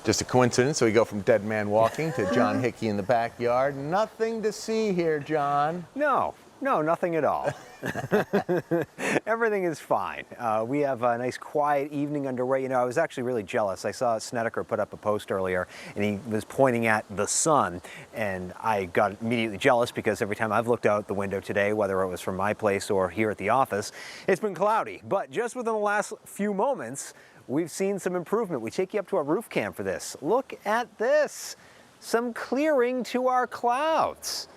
Just a coincidence, so we go from Dead Man Walking to John Hickey in the backyard. Nothing to see here, John. No, nothing at all. Everything is fine. We have a nice quiet evening underway. You know, I was actually really jealous. I saw Snedeker put up a post earlier and he was pointing at the sun, and I got immediately jealous because every time I've looked out the window today, whether it was from my place or here at the office, it's been cloudy. But just within the last few moments, we've seen some improvement. We take you up to our roof cam for this. Look at this. Some clearing to our clouds.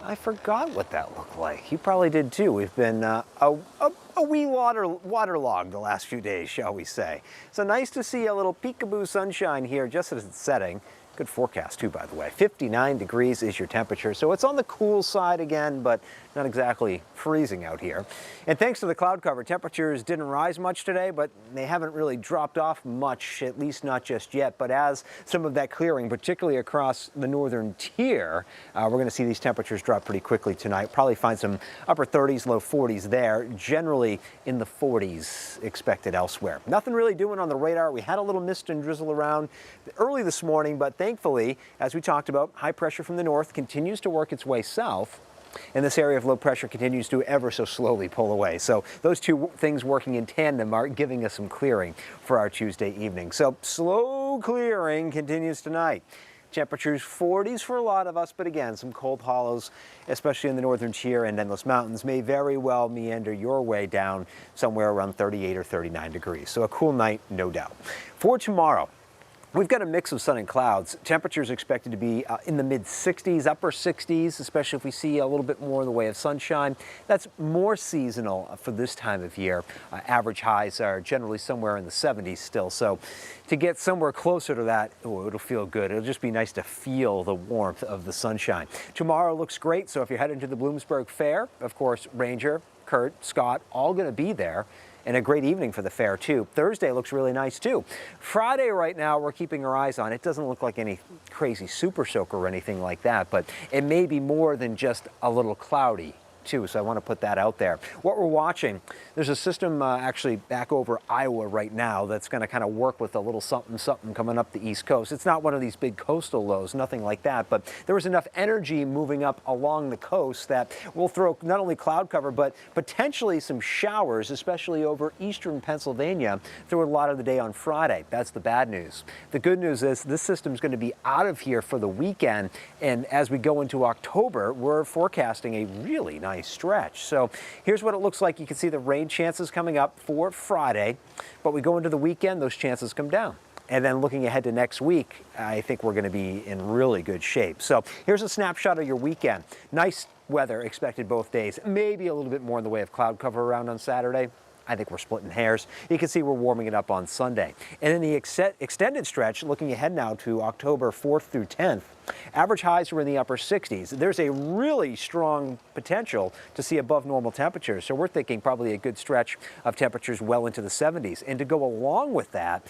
I forgot what that looked like. You probably did too. We've been a wee waterlogged the last few days, shall we say. So nice to see a little peekaboo sunshine here just as it's setting. Good forecast too, by the way. 59 degrees is your temperature, so it's on the cool side again, but not exactly freezing out here. And thanks to the cloud cover, temperatures didn't rise much today, but they haven't really dropped off much, at least not just yet. But as some of that clearing, particularly across the northern tier, we're going to see these temperatures drop pretty quickly tonight. Probably find some upper 30s, low 40s there, generally in the 40s expected elsewhere. Nothing really doing on the radar. We had a little mist and drizzle around early this morning, but thankfully, as we talked about, high pressure from the north continues to work its way south, and this area of low pressure continues to ever so slowly pull away. So those two things working in tandem are giving us some clearing for our Tuesday evening. So slow clearing continues tonight. Temperatures 40s for a lot of us, but again, some cold hollows, especially in the northern tier and Endless Mountains, may very well meander your way down somewhere around 38 or 39 degrees. So a cool night, no doubt. For tomorrow, we've got a mix of sun and clouds. Temperatures expected to be in the mid-60s, upper 60s, especially if we see a little bit more in the way of sunshine. That's more seasonal for this time of year. Average highs are generally somewhere in the 70s still. So to get somewhere closer to that, it'll feel good. It'll just be nice to feel the warmth of the sunshine. Tomorrow looks great. So if you're heading to the Bloomsburg Fair, of course, Ranger, Kurt, Scott, all going to be there. And a great evening for the fair too. Thursday looks really nice too. Friday right now we're keeping our eyes on. It doesn't look like any crazy super soaker or anything like that, but it may be more than just a little cloudy too, so I want to put that out there. What we're watching, there's a system actually back over Iowa right now that's going to kind of work with a little something coming up the East Coast. It's not one of these big coastal lows, nothing like that, but there was enough energy moving up along the coast that will throw not only cloud cover, but potentially some showers, especially over eastern Pennsylvania through a lot of the day on Friday. That's the bad news. The good news is this system's going to be out of here for the weekend, and as we go into October, we're forecasting a really nice stretch. So here's what it looks like. You can see the rain chances coming up for Friday, but we go into the weekend, those chances come down. And then looking ahead to next week, I think we're going to be in really good shape. So here's a snapshot of your weekend. Nice weather expected both days. Maybe a little bit more in the way of cloud cover around on Saturday. I think we're splitting hairs. You can see we're warming it up on Sunday. And in the extended stretch, looking ahead now to October 4th through 10th, average highs were in the upper 60s. There's a really strong potential to see above normal temperatures. So we're thinking probably a good stretch of temperatures well into the 70s. And to go along with that,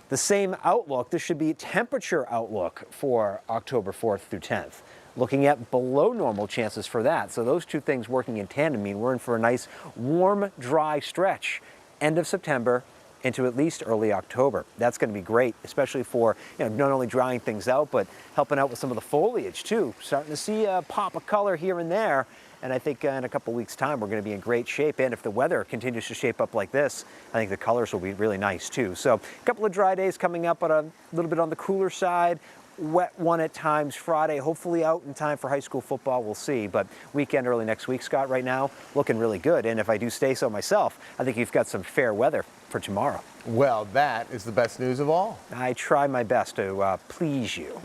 the same outlook, this should be temperature outlook for October 4th through 10th. Looking at below normal chances for that. So those two things working in tandem mean we're in for a nice warm, dry stretch end of September into at least early October. That's going to be great, especially for not only drying things out, but helping out with some of the foliage too. Starting to see a pop of color here and there. And I think in a couple weeks' time, we're going to be in great shape. And if the weather continues to shape up like this, I think the colors will be really nice too. So a couple of dry days coming up, but a little bit on the cooler side. Wet one at times Friday, hopefully out in time for high school football, we'll see. But weekend early next week, Scott, right now, looking really good. And if I do say so myself, I think you've got some fair weather for tomorrow. Well, that is the best news of all. I try my best to please you.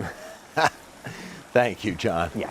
Thank you, John. Yeah.